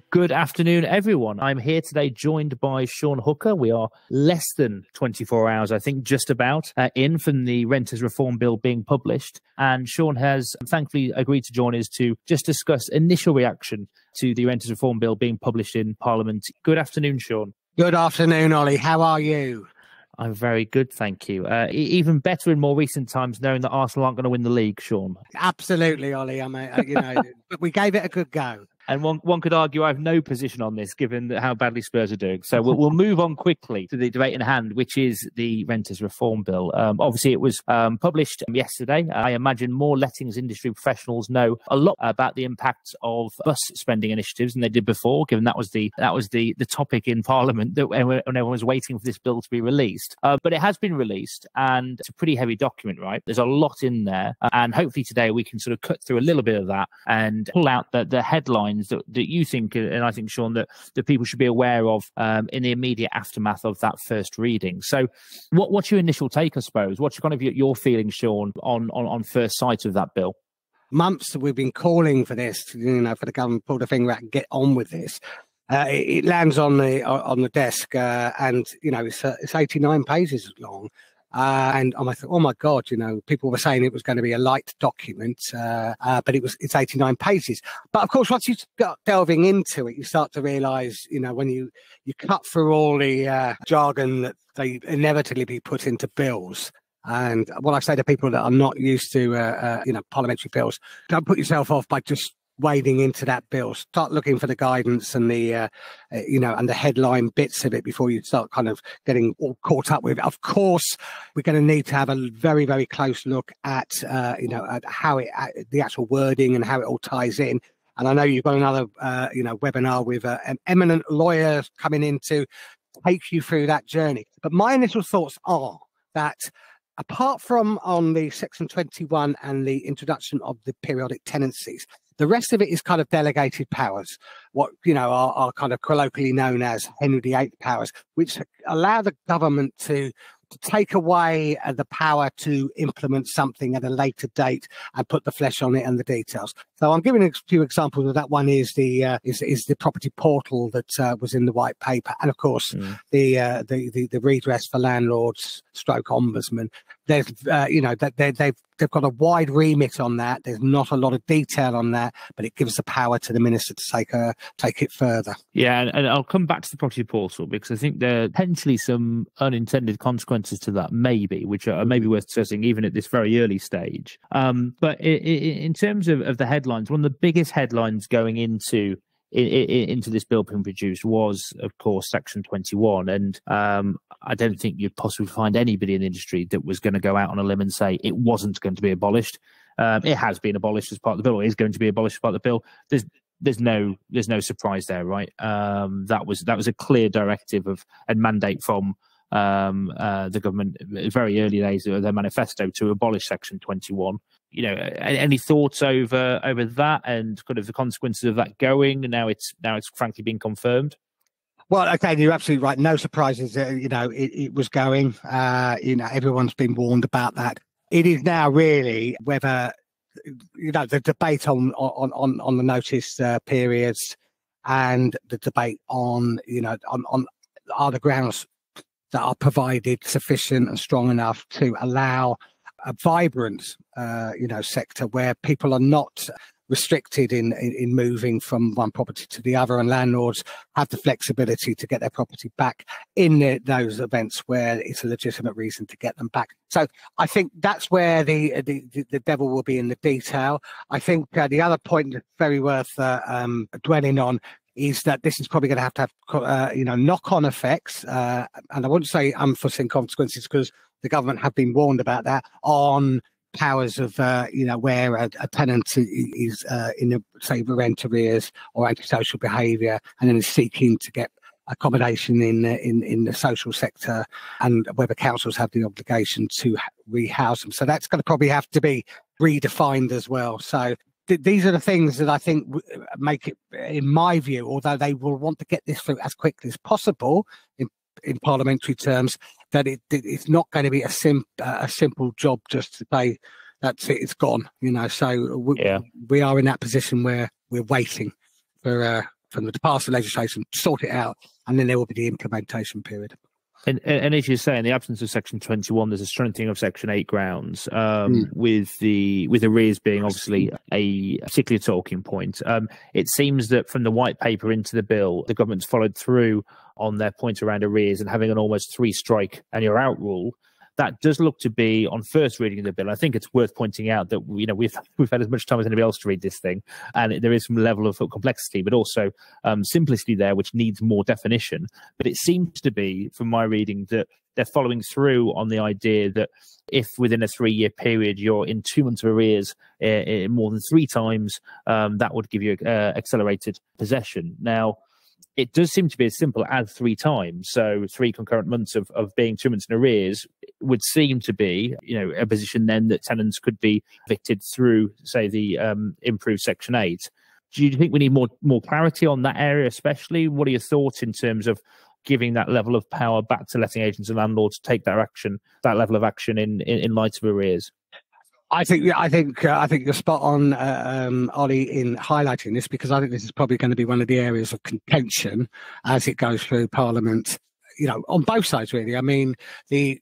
Good afternoon, everyone. I'm here today joined by Sean Hooker. We are less than 24 hours, I think, just about in from the Renters Reform Bill being published. And Sean has thankfully agreed to join us to just discuss initial reaction to the Renters Reform Bill being published in Parliament. Good afternoon, Sean. Good afternoon, Ollie. How are you? I'm very good, thank you. Even better in more recent times, knowing that Arsenal aren't going to win the league, Sean. Absolutely, Ollie. I mean, but we gave it a good go. And one could argue I have no position on this, given how badly Spurs are doing. So we'll move on quickly to the debate in hand, which is the Renters Reform Bill. Obviously, it was published yesterday. I imagine more lettings industry professionals know a lot about the impacts of bus spending initiatives than they did before, given that was the topic in Parliament that when everyone was waiting for this bill to be released. But it has been released, and it's a pretty heavy document, right? There's a lot in there, and hopefully today we can sort of cut through a little bit of that and pull out the headlines that you think, and I think, Sean, that people should be aware of in the immediate aftermath of that first reading. So what's your initial take, I suppose? What's kind of your feeling, Sean, on first sight of that bill? Months we've been calling for this, for the government to pull the finger out and get on with this. It lands on the desk, and it's 89 pages long. And I thought, oh my God, people were saying it was going to be a light document, but it's 89 pages. But of course, once you start delving into it, you start to realise, when you cut through all the jargon that they inevitably be put into bills. And what I say to people that are not used to, parliamentary bills, don't put yourself off by just wading into that bill. Start looking for the guidance and the and the headline bits of it before you start kind of getting all caught up with it. Of course, we're going to need to have a very, very close look at at how the actual wording and how it all ties in. And I know you've got another webinar with an eminent lawyer coming in to take you through that journey. But my initial thoughts are that, apart from on the Section 21 and the introduction of the periodic tenancies, the rest of it is kind of delegated powers, what are kind of colloquially known as Henry VIII powers, which allow the government to take away the power to implement something at a later date and put the flesh on it and the details. So I'm giving a few examples of that. One is the property portal that was in the white paper, and of course the redress for landlords / ombudsman. There's they've got a wide remit on that. There's not a lot of detail on that, but it gives the power to the minister to take it further. Yeah, and I'll come back to the property portal, because I think there are potentially some unintended consequences to that, which are maybe worth discussing even at this very early stage. But in terms of the headlines, one of the biggest headlines going into this bill being produced was, of course, Section 21. And I don't think you'd possibly find anybody in the industry that was going to go out on a limb and say it wasn't going to be abolished. It has been abolished as part of the bill. It is going to be abolished as part of the bill. There's no surprise there, right? That was a clear directive and mandate from the government very early days of their manifesto to abolish Section 21. Any thoughts over that and kind of the consequences of that going? Now it's frankly been confirmed. Well, okay, you're absolutely right. No surprises. It was going. Everyone's been warned about that. It is now really whether the debate on the notice periods and the debate on are the grounds that are provided sufficient and strong enough to allow a vibrant sector where people are not restricted in moving from one property to the other, and landlords have the flexibility to get their property back in those events where it's a legitimate reason to get them back. So I think that's where the devil will be in the detail. I think the other point that's very worth dwelling on is that this is probably going to have knock-on effects, and I wouldn't say unforeseen consequences, because the government have been warned about that, on powers of where a tenant is in say rent arrears or antisocial behaviour, and then is seeking to get accommodation in the social sector, and whether councils have the obligation to rehouse them. So that's going to probably have to be redefined as well. So these are the things that I think make it, in my view, although they will want to get this through as quickly as possible in parliamentary terms, that it's not going to be a simple job just to say that's it, it's gone. So we are in that position where we're waiting for from the passed legislation, sort it out, and then there will be the implementation period. And as you say, in the absence of Section 21, there's a strengthening of Section 8 grounds, with arrears being obviously a particular talking point. It seems that from the white paper into the bill, the government's followed through on their point around arrears and having an almost 3-strike and you're out rule. That does look to be, on first reading of the bill, I think it's worth pointing out that we've had as much time as anybody else to read this thing, and there is some level of complexity, but also simplicity there, which needs more definition. But it seems to be, from my reading, that they're following through on the idea that if within a 3-year period you're in 2 months of arrears more than 3 times, that would give you accelerated possession. Now, it does seem to be as simple as 3 times. So 3 concurrent months of being 2 months in arrears would seem to be, a position then that tenants could be evicted through, say, the improved Section 8. Do you think we need more clarity on that area especially? What are your thoughts in terms of giving that level of power back to letting agents and landlords to take that level of action in light of arrears? I think you're spot on, Ollie, in highlighting this, because I think this is probably going to be one of the areas of contention as it goes through Parliament. On both sides, really. I mean, the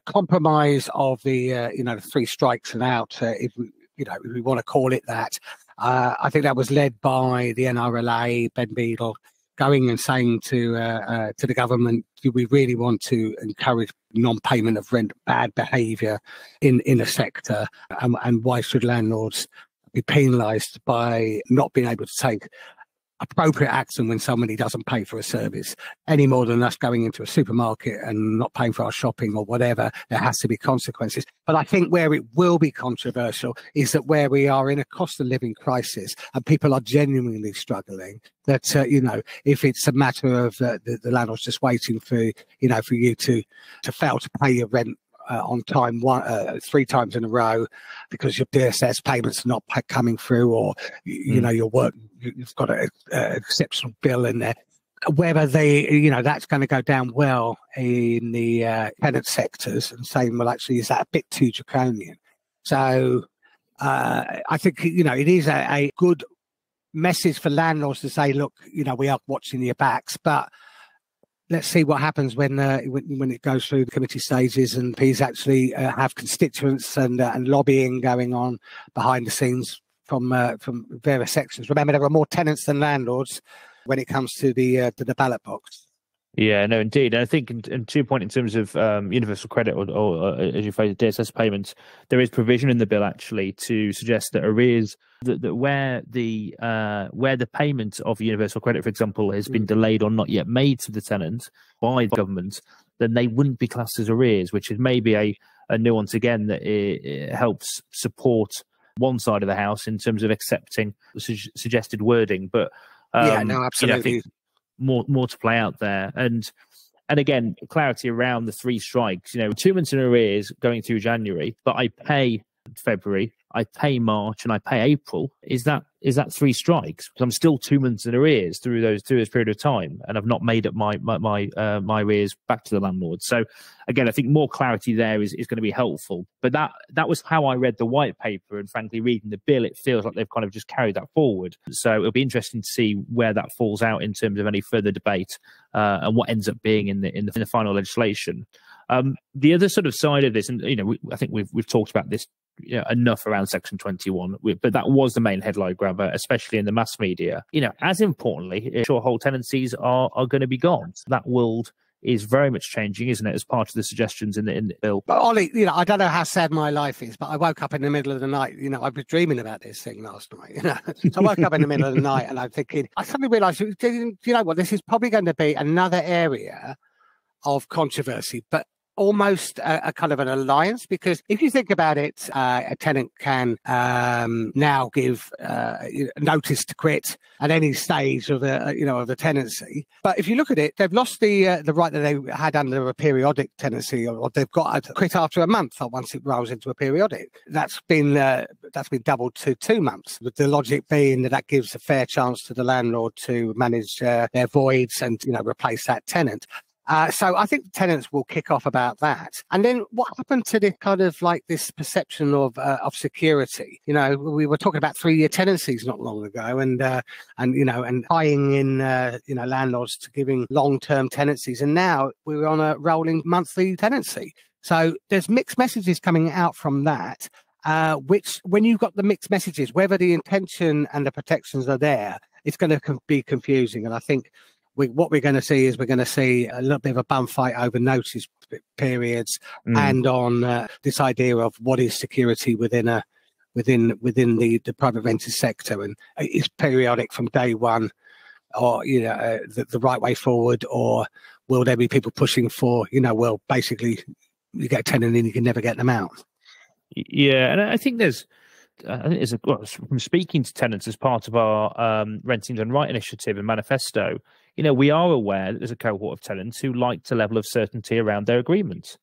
compromise of the 3 strikes and out, if we want to call it that. I think that was led by the NRLA, Ben Beadle, going and saying to the government, do we really want to encourage non-payment of rent, bad behaviour in the sector, and why should landlords be penalised by not being able to take appropriate action when somebody doesn't pay for a service, any more than us going into a supermarket and not paying for our shopping or whatever. There has to be consequences. But I think where it will be controversial is that where we are in a cost of living crisis and people are genuinely struggling, that, if it's a matter of the landlord's just waiting for you to fail to pay your rent on time 3 times in a row because your DSS payments are not coming through, or you've got an exceptional bill in there. Whether that's going to go down well in the tenant sectors, and saying, well, actually, is that a bit too draconian? So I think it is a good message for landlords to say, look, we are watching your backs, but let's see what happens when it goes through the committee stages and P's actually have constituents and lobbying going on behind the scenes from various sections. Remember, there are more tenants than landlords when it comes to the ballot box. Yeah, no, indeed. And I think, and to your point, in terms of universal credit or as you phrase it, DSS payments, there is provision in the bill actually to suggest that arrears, that where the payment of universal credit, for example, has been delayed or not yet made to the tenant by the government, then they wouldn't be classed as arrears, which is maybe a nuance again that it helps support one side of the house in terms of accepting suggested wording. But absolutely. I think more to play out there, and again, clarity around the 3 strikes. 2 months in arrears going through January, but I pay February, I pay March, and I pay April. Is that 3 strikes? Because I'm still 2 months in arrears through this period of time, and I've not made up my arrears back to the landlord. So again, I think more clarity there is going to be helpful. But that was how I read the white paper, and frankly, reading the bill, it feels like they've kind of just carried that forward. So it'll be interesting to see where that falls out in terms of any further debate and what ends up being in the final legislation. The other sort of side of this, and I think we've talked about this enough around Section 21, but that was the main headline grabber, especially in the mass media. As importantly, short-hold tenancies are going to be gone. That world is very much changing, isn't it, as part of the suggestions in the bill? But Ollie, I don't know how sad my life is, but I woke up in the middle of the night. I was dreaming about this thing last night. So I woke up in the middle of the night and I'm thinking, I suddenly realised, this is probably going to be another area of controversy, but almost a kind of an alliance, because if you think about it, a tenant can now give notice to quit at any stage of the tenancy. But if you look at it, they've lost the right that they had under a periodic tenancy, or they've got to quit after a month, or once it rolls into a periodic. That's been doubled to 2 months, with the logic being that gives a fair chance to the landlord to manage their voids and replace that tenant. So I think tenants will kick off about that. And then what happened to this kind of like this perception of security? You know, we were talking about 3-year tenancies not long ago, and tying in landlords to giving long-term tenancies, and now we're on a rolling monthly tenancy. So there's mixed messages coming out from that. Which, when you've got the mixed messages, whether the intention and the protections are there, it's going to be confusing. And I think what we're going to see is a little bit of a bum fight over notice periods and on this idea of what is security within the private rented sector, and is periodic from day one, or the right way forward, or will there be people pushing for basically you get a tenant in, you can never get them out. Yeah, and I think from speaking to tenants as part of our Renting Done Right initiative and manifesto, we are aware that there's a cohort of tenants who like a level of certainty around their agreements.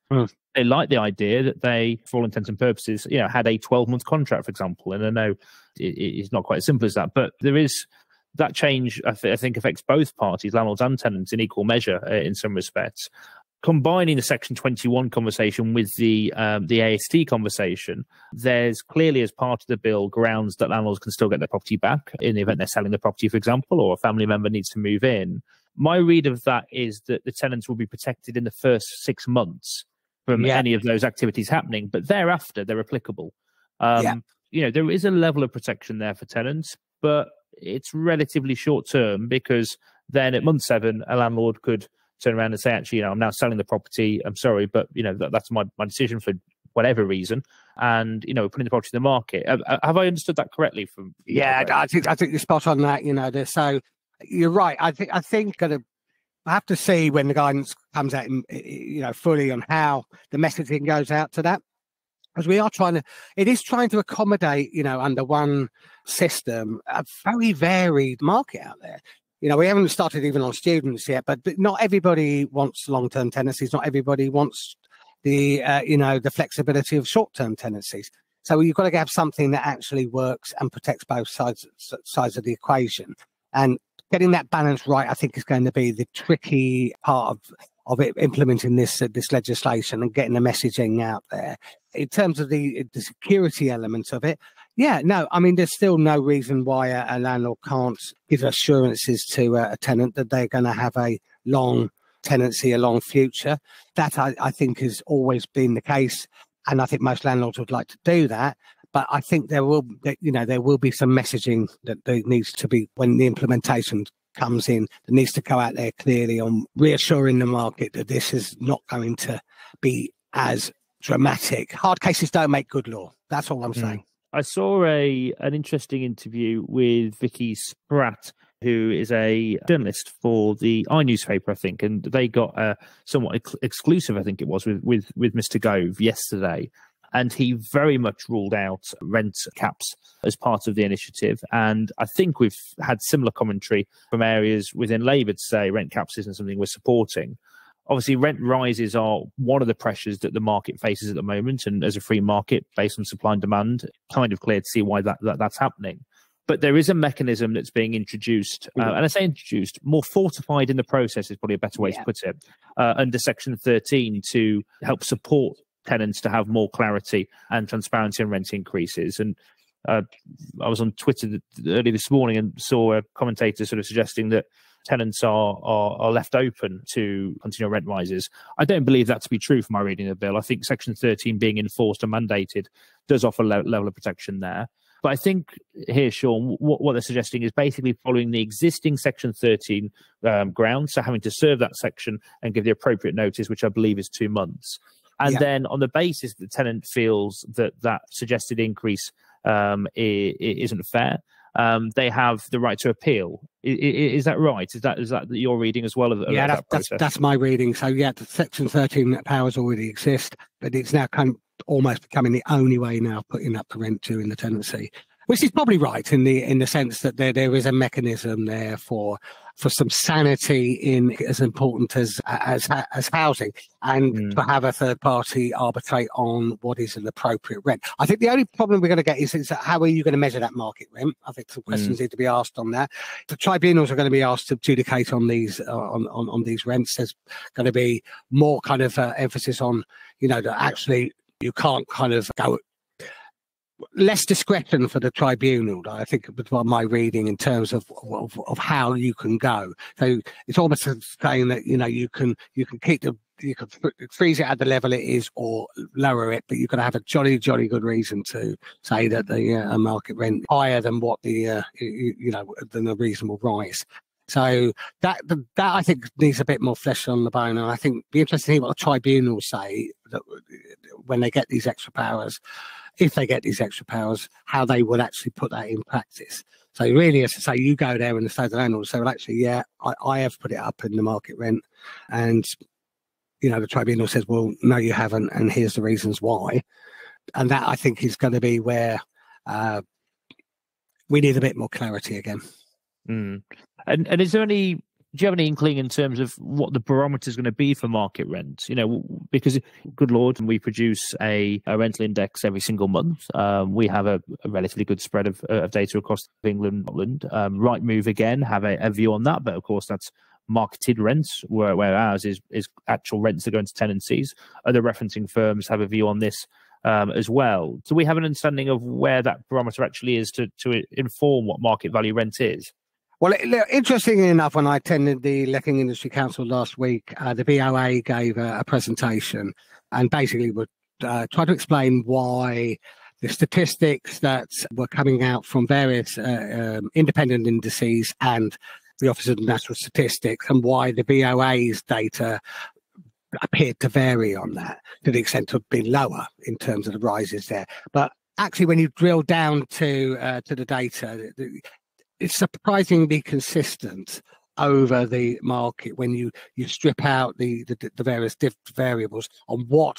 They like the idea that they, for all intents and purposes, had a 12-month contract, for example. And I know it's not quite as simple as that, but there is that change. I think affects both parties, landlords and tenants, in equal measure in some respects. Combining the Section 21 conversation with the AST conversation, there's clearly, as part of the bill, grounds that landlords can still get their property back in the event they're selling the property, for example, or a family member needs to move in. My read of that is that the tenants will be protected in the first 6 months from any of those activities happening, but thereafter they're applicable. There is a level of protection there for tenants, but it's relatively short term, because then at month 7, a landlord could turn around and say, actually, I'm now selling the property. I'm sorry, but that's my decision for whatever reason, and we're putting the property in the market. Have I understood that correctly? I think you're spot on that. So you're right. I think I have to see when the guidance comes out, fully on how the messaging goes out to that, because it is trying to accommodate, under one system, a very varied market out there. We haven't started even on students yet, but not everybody wants long-term tenancies. Not everybody wants the flexibility of short-term tenancies. So you've got to have something that actually works and protects both sides of the equation. And getting that balance right, I think, is going to be the tricky part of it, implementing this legislation and getting the messaging out there. In terms of the security element of it, there's still no reason why a landlord can't give assurances to a tenant that they're going to have a long tenancy, a long future. That I think has always been the case, and I think most landlords would like to do that. But I think there will be some messaging that there needs to be when the implementation comes in. That needs to go out there clearly on reassuring the market that this is not going to be as dramatic. Hard cases don't make good law. That's all I'm saying. I saw an interesting interview with Vicky Spratt, who is a journalist for the newspaper, I think, and they got a somewhat exclusive, I think it was, with Mr. Gove yesterday. And he very much ruled out rent caps as part of the initiative. And I think we've had similar commentary from areas within Labour to say rent caps isn't something we're supporting. Obviously, rent rises are one of the pressures that the market faces at the moment. And as a free market based on supply and demand, kind of clear to see why that's happening. But there is a mechanism that's being introduced, and I say introduced, more fortified in the process is probably a better way to put it, under Section 13 to help support tenants to have more clarity and transparency on rent increases. And I was on Twitter early this morning and saw a commentator sort of suggesting that tenants are left open to continual rent rises. I don't believe that to be true from my reading of the bill. I think Section 13 being enforced and mandated does offer a level of protection there. But I think here, Sean, what they're suggesting is basically following the existing Section 13 grounds, so having to serve that section and give the appropriate notice, which I believe is 2 months. And then on the basis that the tenant feels that suggested increase isn't fair, they have the right to appeal. Is that right? Is that your reading as well? That's my reading. So the Section 13 powers already exist, but it's now kind of almost becoming the only way now putting up the rent during the tenancy. which is probably right in the sense that there is a mechanism there for some sanity in as important as housing, and to have a third party arbitrate on what is an appropriate rent. I think the only problem we're going to get is how are you going to measure that market rent? I think some questions need to be asked on that. The tribunals are going to be asked to adjudicate on these on these rents. There's going to be more kind of emphasis on, that actually you can't kind of go. Less discretion for the tribunal, I think, was my reading in terms of how you can go. So it's almost saying that you can freeze it at the level it is or lower it, but you've got to have a jolly good reason to say that the market rent higher than what the than a reasonable rise. So that I think needs a bit more flesh on the bone, and I think it'd be interesting to hear what the tribunals say that when they get these extra powers. If they get these extra powers, how they will actually put that in practice. So really, as I say, you go there and the state landlord say, well, actually, yeah, I have put it up in the market rent. And, the tribunal says, well, no, you haven't. And here's the reasons why. And that, I think, is going to be where we need a bit more clarity again. And is there do you have any inkling in terms of what the barometer is going to be for market rent? Because Goodlord, we produce a rental index every single month. We have a relatively good spread of data across England, Scotland. Rightmove again have a view on that, but of course that's marketed rents, where ours is actual rents that go into tenancies. Other referencing firms have a view on this as well. Do we have an understanding of where that barometer actually is to inform what market value rent is? Well, interestingly enough, when I attended the Letting Industry Council last week, the BOA gave a presentation and basically would try to explain why the statistics that were coming out from various independent indices and the Office of National Statistics, and why the BOA's data appeared to vary on that to the extent of being lower in terms of the rises there. But actually, when you drill down to the data, it's surprisingly consistent over the market when you strip out the various variables on what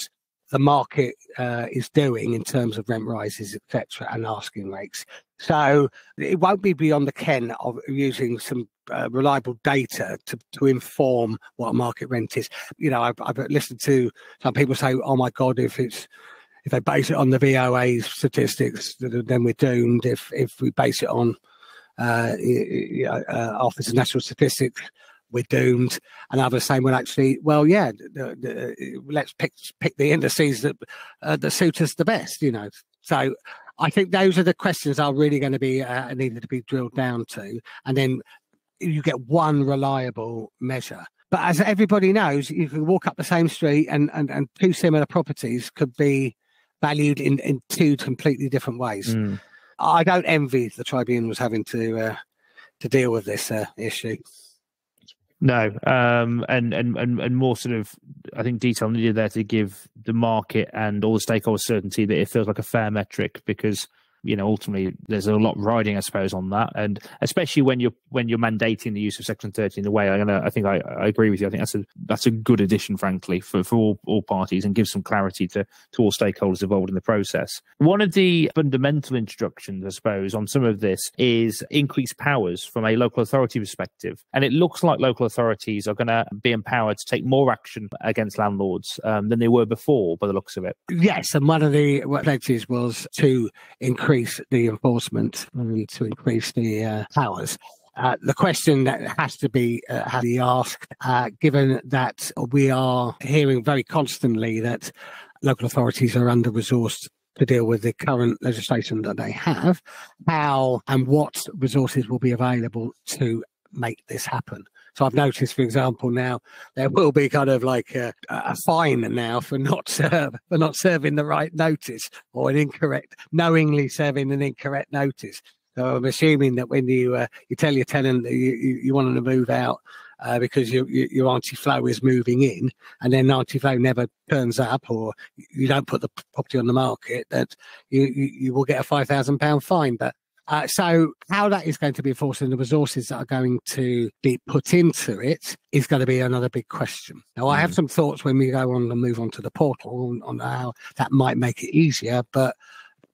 the market is doing in terms of rent rises, etc., and asking rates. So it won't be beyond the ken of using some reliable data to inform what a market rent is. I've listened to some people say, "Oh my God, if they base it on the VOA's statistics, then we're doomed. If we base it on Office of National Statistics, we're doomed." And others saying, well, actually, yeah, let's pick the indices that suit us the best, So I think those are the questions are really going to be needed to be drilled down to, and then you get one reliable measure. But as everybody knows, you can walk up the same street and two similar properties could be valued in two completely different ways. I don't envy the tribunals having to deal with this issue. No, and more sort of, I think, detail needed there to give the market and all the stakeholders certainty that it feels like a fair metric, because ultimately there's a lot riding, I suppose, on that, and especially when you're mandating the use of Section 30 in a way. I think I agree with you. I think that's a good addition, frankly, for all parties, and gives some clarity to all stakeholders involved in the process. One of the fundamental instructions, I suppose, on some of this is increased powers from a local authority perspective, and it looks like local authorities are going to be empowered to take more action against landlords than they were before, by the looks of it. Yes, and one of the pledges was to increase the enforcement, to increase the powers. The question that has to be asked, given that we are hearing very constantly that local authorities are under-resourced to deal with the current legislation that they have, how and what resources will be available to make this happen. So I've noticed, for example, now there will be kind of like a fine now for not serving the right notice, or knowingly serving an incorrect notice. So I'm assuming that when you tell your tenant that you want them to move out because your anti-flow is moving in, and then anti-flow never turns up, or you don't put the property on the market, that you will get a £5,000 fine. But so how that is going to be enforced and the resources that are going to be put into it is going to be another big question. Now, I have some thoughts when we go on and move on to the portal on how that might make it easier, but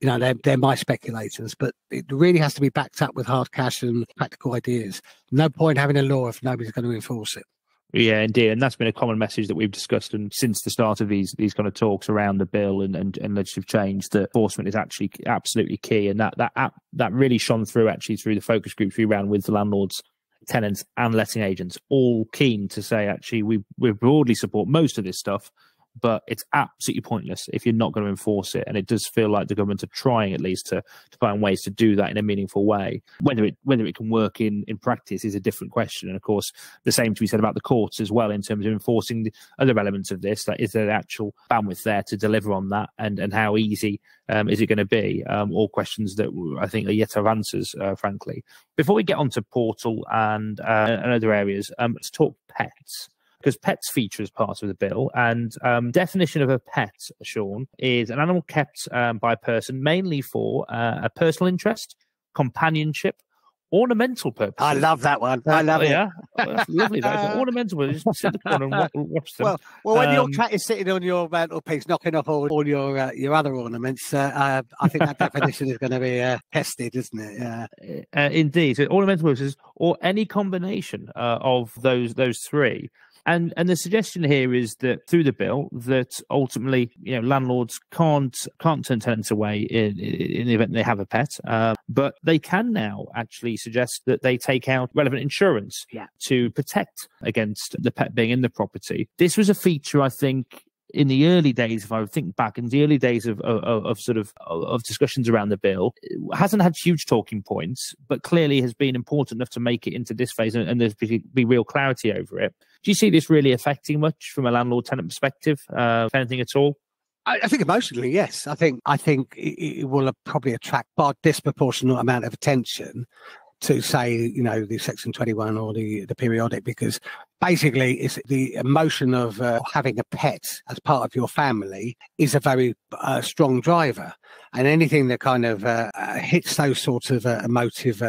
you know, they're my speculations, but it really has to be backed up with hard cash and practical ideas. No point having a law if nobody's going to enforce it. Yeah, indeed, and that's been a common message that we've discussed, and since the start of these kind of talks around the bill and legislative change, that enforcement is actually absolutely key, and that really shone through actually through the focus groups we ran with the landlords, tenants, and letting agents, all keen to say actually we broadly support most of this stuff, but it's absolutely pointless if you're not going to enforce it. And it does feel like the government are trying at least to find ways to do that in a meaningful way. Whether it can work in practice is a different question. And of course, the same to be said about the courts as well in terms of enforcing the other elements of this. Like, is there actual bandwidth there to deliver on that? And how easy is it going to be? All questions that I think are yet to have answers, frankly. Before we get on to portal and other areas, let's talk pets, because pets feature as part of the bill. And definition of a pet, Sean, is an animal kept by a person mainly for a personal interest, companionship, ornamental purposes. I love that one. I love it. Yeah, that's lovely. That's ornamental. Just sit in the corner and watch them. Well, when your cat is sitting on your mantelpiece, knocking off all your other ornaments, I think that definition is going to be tested, isn't it? Yeah. Indeed. So ornamental purposes, or any combination of those three. And the suggestion here is that through the bill that ultimately, you know, landlords can't turn tenants away in the event they have a pet, but they can now actually suggest that they take out relevant insurance to protect against the pet being in the property. This was a feature, I think, in the early days, if I think back, in the early days of discussions around the bill, it hasn't had huge talking points, but clearly has been important enough to make it into this phase, and there's be real clarity over it. Do you see this really affecting much from a landlord-tenant perspective, if anything at all? I think emotionally, yes. I think it will probably attract a disproportionate amount of attention to, say, you know, the Section 21 or the periodic, because basically it's the emotion of having a pet as part of your family is a very strong driver, and anything that kind of hits those sorts of emotive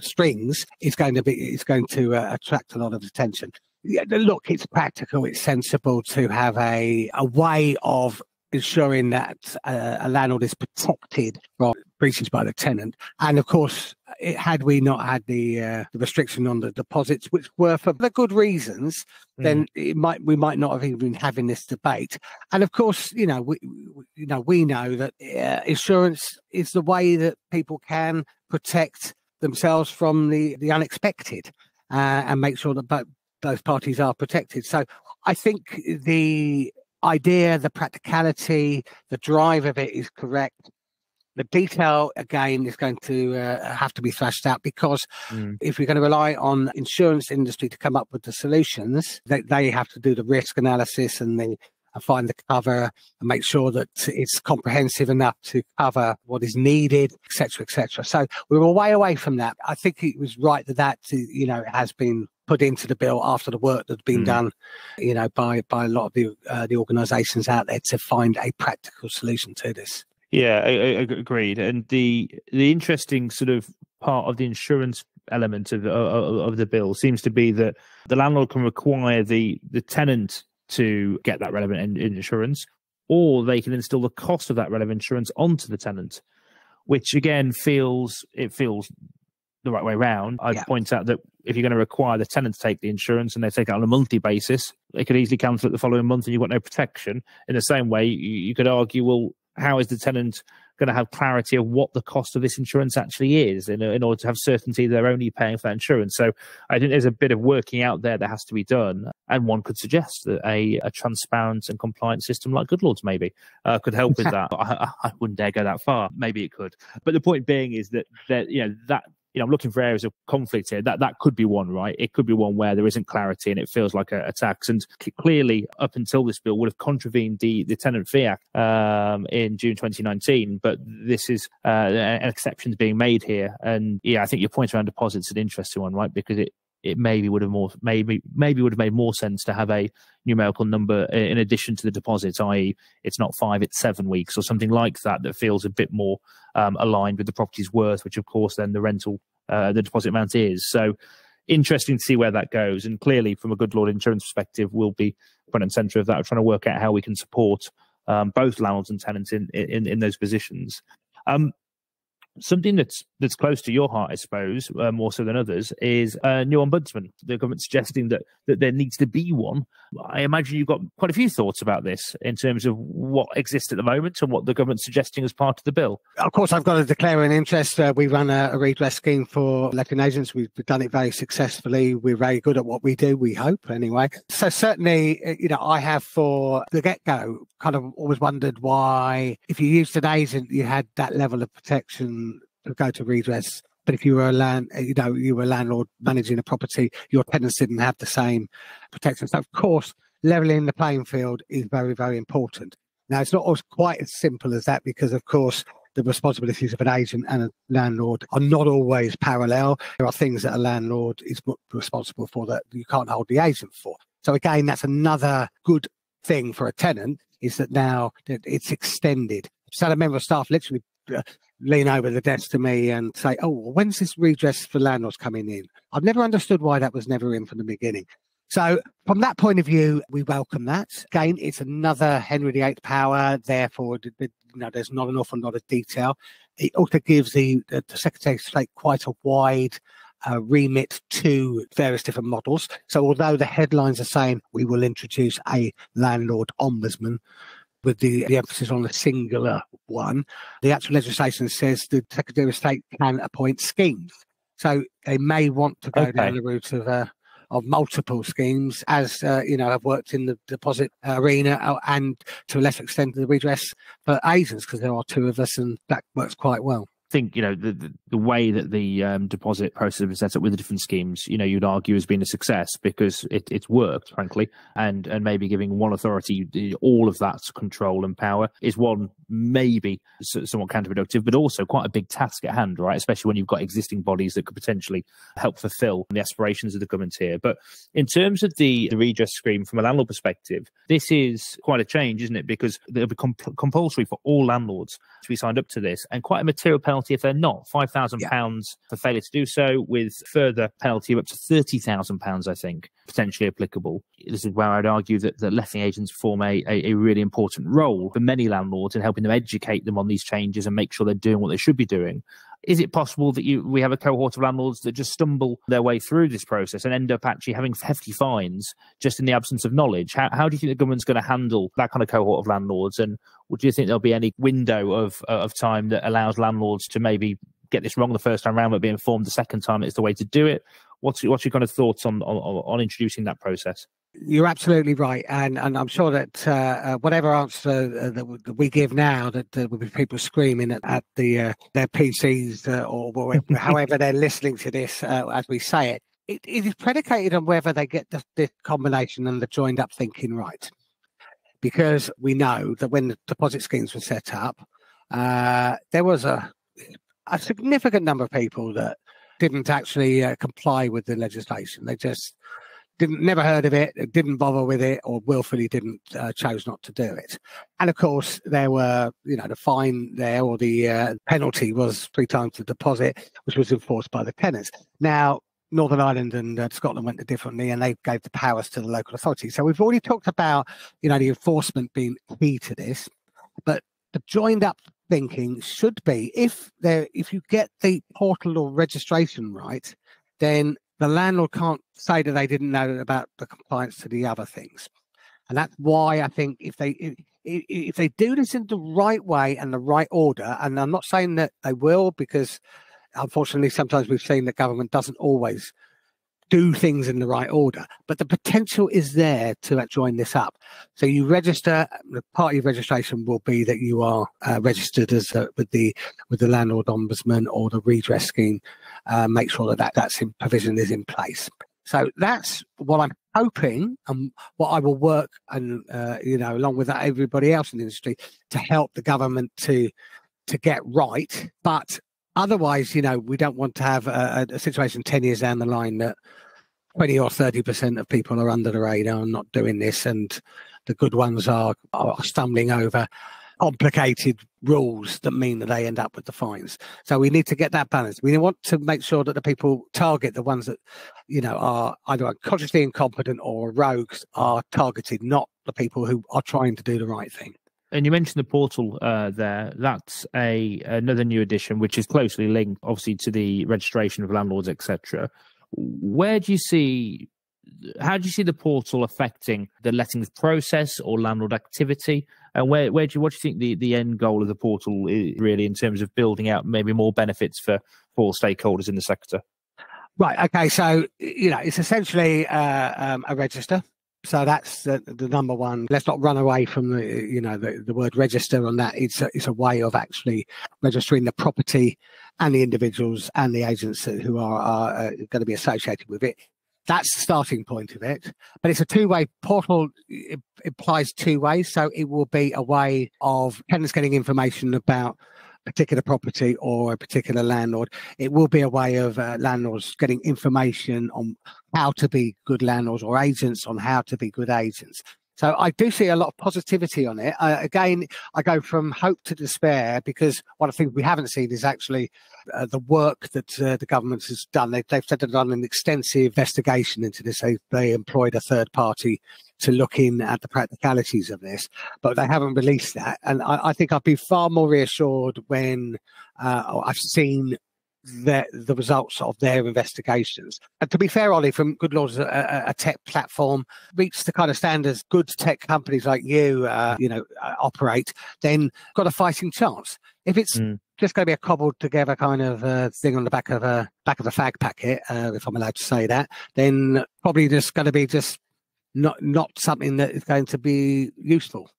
strings is going to attract a lot of attention. Yeah, look, it's practical, it's sensible to have a way of ensuring that a landlord is protected from breaches by the tenant. And of course, had we not had the restriction on the deposits, which were for the good reasons, then we might not have even been having this debate. And of course, we know that insurance is the way that people can protect themselves from the unexpected and make sure that both parties are protected. So I think the idea, the practicality, the drive of it is correct. The detail, again, is going to have to be thrashed out, because if we're going to rely on insurance industry to come up with the solutions, they have to do the risk analysis and find the cover and make sure that it's comprehensive enough to cover what is needed, etc., etc. So we were way away from that. I think it was right that has been put into the bill after the work that's been done, by a lot of the organisations out there to find a practical solution to this. Yeah, I agreed. And the interesting sort of part of the insurance element of the bill seems to be that the landlord can require the tenant to get that relevant insurance, or they can instill the cost of that relevant insurance onto the tenant, which again feels the right way around. I'd point out that if you're going to require the tenant to take the insurance and they take it on a monthly basis, they could easily cancel it the following month and you've got no protection. In the same way, you could argue, well, how is the tenant going to have clarity of what the cost of this insurance actually is in order to have certainty they're only paying for that insurance? So I think there's a bit of working out there that has to be done. And one could suggest that a transparent and compliant system like Goodlord's maybe could help with that. I wouldn't dare go that far. Maybe it could. But the point being is that I'm looking for areas of conflict here. That could be one, right? It could be one where there isn't clarity and it feels like a tax. And clearly, up until this bill, would have contravened the Tenant Fee Act in June 2019. But this is an exception being made here. And yeah, I think your point around deposits is an interesting one, right? Because it maybe would have made more sense to have a numerical number in addition to the deposits, i.e. it's not 5, it's 7 weeks or something like that feels a bit more aligned with the property's worth, which of course then the deposit amount is. So interesting to see where that goes. And clearly from a Goodlord insurance perspective, we'll be front and centre of that, trying to work out how we can support both landlords and tenants in those positions. Something that's close to your heart, I suppose, more so than others, is a new ombudsman. The government suggesting that there needs to be one. I imagine you've got quite a few thoughts about this in terms of what exists at the moment and what the government's suggesting as part of the bill. Of course, I've got to declare an interest. We run a redress scheme for letting agents. We've done it very successfully. We're very good at what we do, we hope, anyway. So certainly, I have for the get-go kind of always wondered why, if you used an agent, you had that level of protection to go to redress. But if you were you were a landlord managing a property, your tenants didn't have the same protection. So of course, leveling the playing field is very, very important. Now, it's not always quite as simple as that because, of course, the responsibilities of an agent and a landlord are not always parallel. There are things that a landlord is responsible for that you can't hold the agent for. So again, that's another good thing for a tenant, is that now it's extended. So a member of staff literally lean over the desk to me and say, "Oh, when's this redress for landlords coming in?" I've never understood why that was never in from the beginning. So from that point of view, we welcome that. Again, it's another Henry VIII power. Therefore, there's not an awful lot of detail. It also gives the Secretary of State quite a wide remit to various different models. So although the headlines are saying we will introduce a landlord ombudsman, with the emphasis on the singular one, the actual legislation says the Secretary of State can appoint schemes. So they may want to go down the route of multiple schemes, as have worked in the deposit arena and to a lesser extent the redress for agents, because there are two of us and that works quite well. I think the way that the deposit process has been set up with the different schemes, you'd argue has been a success because it's worked, frankly, and maybe giving one authority all of that control and power is one maybe somewhat counterproductive, but also quite a big task at hand, right? Especially when you've got existing bodies that could potentially help fulfil the aspirations of the government here. But in terms of the redress scheme from a landlord perspective, this is quite a change, isn't it? Because it'll be compulsory for all landlords to be signed up to this, and quite a material penalty if they're not. £5,000 for failure to do so, with further penalty of up to £30,000, I think, potentially applicable. This is where I'd argue that letting agents form a really important role for many landlords in helping them educate them on these changes and make sure they're doing what they should be doing. Is it possible that we have a cohort of landlords that just stumble their way through this process and end up actually having hefty fines just in the absence of knowledge? How do you think the government's going to handle that kind of cohort of landlords? And would you think there'll be any window of time that allows landlords to maybe get this wrong the first time around but be informed the second time it's the way to do it? What's your kind of thoughts on introducing that process? You're absolutely right, and I'm sure that whatever answer that we give now, that there will be people screaming at their PCs or however they're listening to this as we say it. It is predicated on whether they get the combination and the joined up thinking right, because we know that when the deposit schemes were set up, there was a significant number of people that didn't actually comply with the legislation. They just never heard of it, didn't bother with it, or willfully chose not to do it. And of course, there were, the fine there, or the penalty was 3 times the deposit, which was enforced by the tenants. Now, Northern Ireland and Scotland went differently, and they gave the powers to the local authorities. So we've already talked about, the enforcement being key to this, but the joined up thinking should be, if you get the portal or registration right, then the landlord can't say that they didn't know about the compliance to the other things. And that's why I think if they do this in the right way and the right order, and I'm not saying that they will, because unfortunately sometimes we've seen that government doesn't always do things in the right order, but the potential is there to join this up. So you register. The part of your registration will be that you are registered as with the landlord ombudsman or the redress scheme. Make sure that's provision is in place. So that's what I'm hoping, and what I will work and along with everybody else in the industry to help the government to get right. But otherwise, we don't want to have a situation 10 years down the line that 20 or 30% of people are under the radar and not doing this, and the good ones are stumbling over complicated rules that mean that they end up with the fines. So we need to get that balance. We want to make sure that the people target the ones that, are either unconsciously incompetent or rogues are targeted, not the people who are trying to do the right thing. And you mentioned the portal there. That's another new addition, which is closely linked, obviously, to the registration of landlords, etc. How do you see the portal affecting the lettings process or landlord activity? And what do you think the end goal of the portal is really in terms of building out maybe more benefits for all stakeholders in the sector? Right. Okay. So, it's essentially a register. So that's the number one. Let's not run away from the word register on that. It's a way of actually registering the property and the individuals and the agents who are going to be associated with it. That's the starting point of it. But it's a two-way portal. It implies two ways. So it will be a way of tenants getting information about a particular property or a particular landlord. It will be a way of landlords getting information on how to be good landlords, or agents on how to be good agents. So I do see a lot of positivity on it. Again, I go from hope to despair, because one of the things we haven't seen is actually the work that the government has done. They've said they've done an extensive investigation into this. They employed a third party to look in at the practicalities of this, but they haven't released that. And I think I'd be far more reassured when I've seen the results of their investigations. And to be fair, Oli, from Goodlord, a tech platform, reach the kind of standards good tech companies like you operate, then got a fighting chance. If it's just going to be a cobbled together kind of thing on the back of a fag packet, if I'm allowed to say that, then probably just going to be just not something that is going to be useful.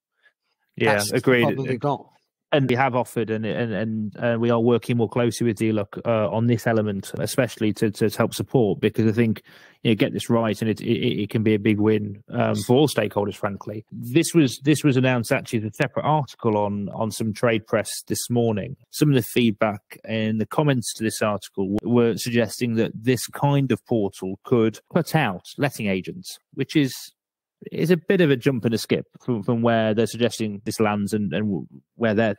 Yeah, that's agreed. The problem we've got. And we have offered, and we are working more closely with DLUC on this element, especially to help support, because I think get this right, and it can be a big win for all stakeholders. Frankly, this was announced actually as a separate article on some trade press this morning. Some of the feedback and the comments to this article were suggesting that this kind of portal could cut out letting agents, which is a bit of a jump and a skip from where they're suggesting this lands and where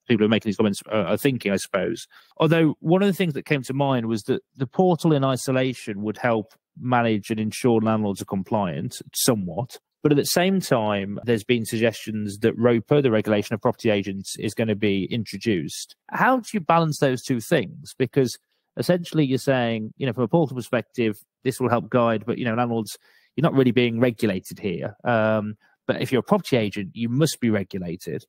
people who are making these comments are thinking, I suppose. Although one of the things that came to mind was that the portal in isolation would help manage and ensure landlords are compliant somewhat. But at the same time, there's been suggestions that ROPA, the regulation of property agents, is going to be introduced. How do you balance those two things? Because essentially you're saying, from a portal perspective, this will help guide, but, landlords, you're not really being regulated here. But if you're a property agent, you must be regulated.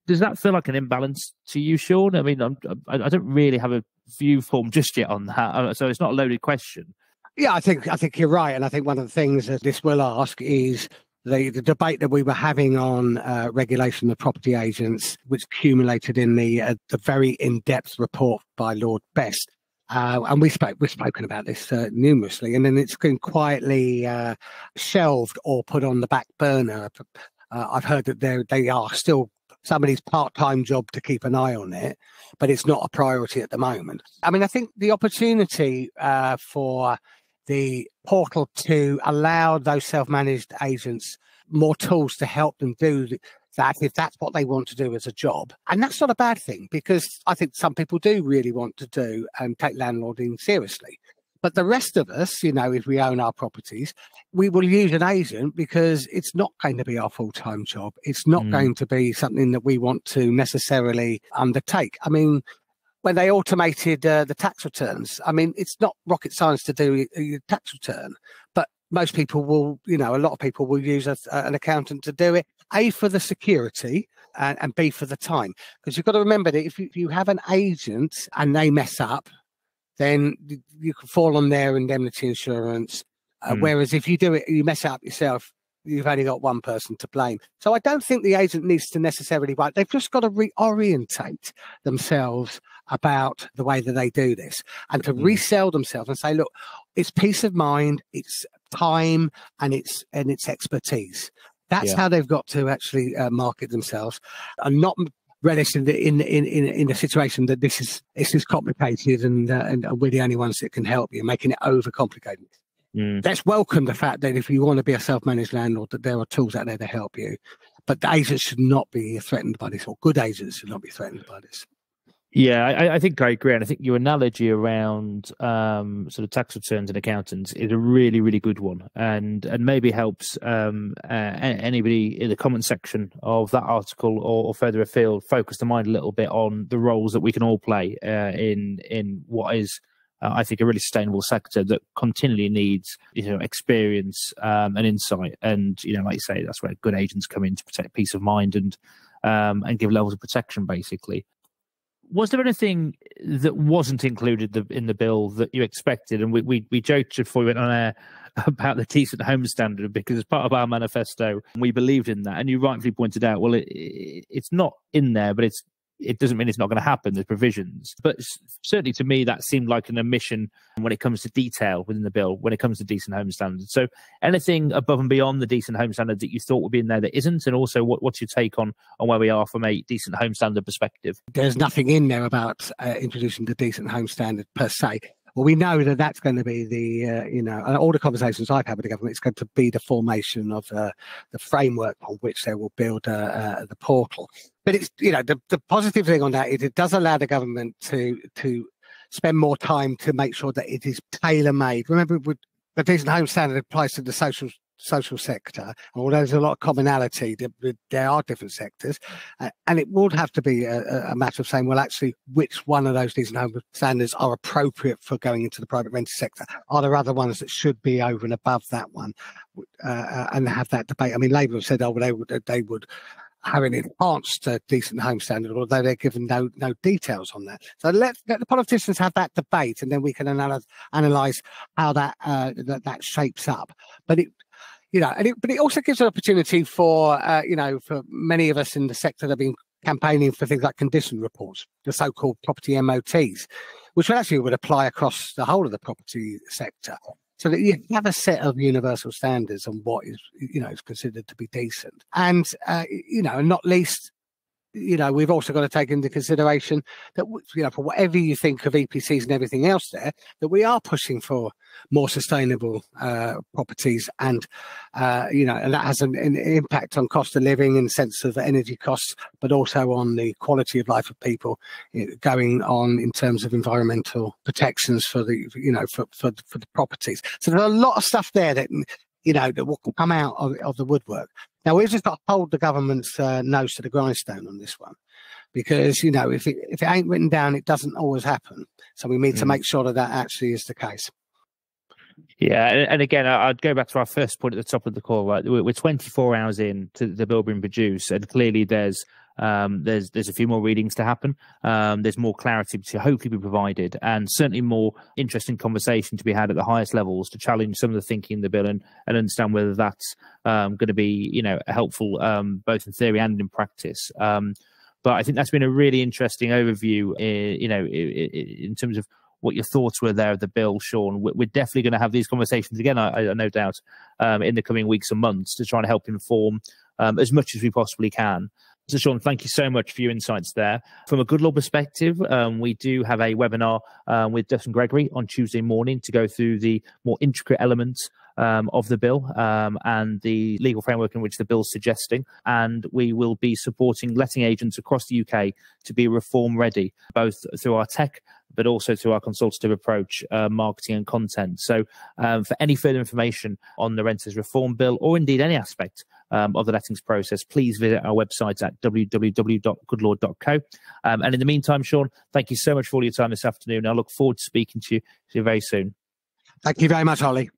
Does that feel like an imbalance to you, Sean? I mean, I don't really have a view form just yet on that, so it's not a loaded question. Yeah, I think you're right, and I think one of the things that this will ask is the debate that we were having on regulation of property agents, which accumulated in the very in-depth report by Lord Best. And we've spoken about this numerously, and then it's been quietly shelved or put on the back burner. I've heard that they are still somebody's part-time job to keep an eye on it, but it's not a priority at the moment. I mean, I think the opportunity for the portal to allow those self-managed agents more tools to help them do that, if that's what they want to do as a job. And that's not a bad thing, because I think some people do really want to do and take landlording seriously. But the rest of us, if we own our properties, we will use an agent because it's not going to be our full-time job. It's not going to be something that we want to necessarily undertake. I mean, when they automated the tax returns, I mean, it's not rocket science to do a tax return, but most people will, a lot of people will use an accountant to do it, A, for the security, and B, for the time. Because you've got to remember that if you have an agent and they mess up, then you can fall on their indemnity insurance. Whereas if you do it, you mess it up yourself, you've only got one person to blame. So I don't think the agent needs to necessarily write. They've just got to reorientate themselves about the way that they do this, and to resell themselves and say, look, it's peace of mind, it's time, and it's expertise. That's how they've got to actually market themselves, and not relish in the situation that this is complicated and we're the only ones that can help you, making it overcomplicated. Let's welcome the fact that if you want to be a self-managed landlord, that there are tools out there to help you. But the agents should not be threatened by this, or good agents should not be threatened by this. Yeah, I think I agree. And I think your analogy around sort of tax returns and accountants is a really, really good one, and maybe helps anybody in the comment section of that article or further afield focus the mind a little bit on the roles that we can all play in what is, I think, a really sustainable sector that continually needs, experience and insight. And like you say, that's where good agents come in to protect peace of mind and give levels of protection, basically. Was there anything that wasn't included in the bill that you expected? And we joked before we went on air about the decent home standard, because as part of our manifesto, we believed in that. And you rightfully pointed out, well, it's not in there, but it doesn't mean it's not going to happen. There's provisions. But certainly to me, that seemed like an omission when it comes to detail within the bill, when it comes to decent home standards. So anything above and beyond the decent home standard that you thought would be in there that isn't? And also, what's your take on where we are from a decent home standard perspective? There's nothing in there about introducing the decent home standard per se. Well, we know that that's going to be the, all the conversations I've had with the government, it's going to be the formation of the framework on which they will build the portal. But it's, the positive thing on that is it does allow the government to spend more time to make sure that it is tailor-made. Remember, the decent home standard applies to the social sector. Although there's a lot of commonality, there are different sectors, and it would have to be a matter of saying, well, actually, which one of those decent home standards are appropriate for going into the private rented sector? Are there other ones that should be over and above that one? And have that debate. I mean, Labour have said, they would have an enhanced decent home standard, although they're given no details on that. So let the politicians have that debate, and then we can analyse how that shapes up. But it also gives an opportunity for for many of us in the sector that have been campaigning for things like condition reports, the so-called property MOTs, which would apply across the whole of the property sector, so that you have a set of universal standards on what is is considered to be decent, and and not least, we've also got to take into consideration that, for whatever you think of EPCs and everything else there, that we are pushing for more sustainable properties, and, and that has an impact on cost of living in the sense of energy costs, but also on the quality of life of people, going on in terms of environmental protections for the, for the properties. So there's a lot of stuff there that, that will come out of the woodwork. Now, we've just got to hold the government's nose to the grindstone on this one, because, if it ain't written down, it doesn't always happen. So we need to make sure that actually is the case. Yeah, and again, I'd go back to our first point at the top of the call. Right, we're 24 hours in to the bill being produced, and clearly there's a few more readings to happen. There's more clarity to hopefully be provided, and certainly more interesting conversation to be had at the highest levels to challenge some of the thinking in the bill and understand whether that's going to be helpful both in theory and in practice. But I think that's been a really interesting overview, in terms of what your thoughts were there of the bill, Sean. We're definitely going to have these conversations again, I no doubt, in the coming weeks and months to try and help inform as much as we possibly can. So, Sean, thank you so much for your insights there. From a Goodlord perspective, we do have a webinar with Dustin Gregory on Tuesday morning to go through the more intricate elements of the bill and the legal framework in which the bill is suggesting. And we will be supporting letting agents across the UK to be reform ready, both through our tech, but also through our consultative approach, marketing and content. So for any further information on the Renters Reform Bill, or indeed any aspect of the lettings process, please visit our website at www.goodlord.co. And in the meantime, Sean, thank you so much for all your time this afternoon. I look forward to speaking to you very soon. Thank you very much, Ollie.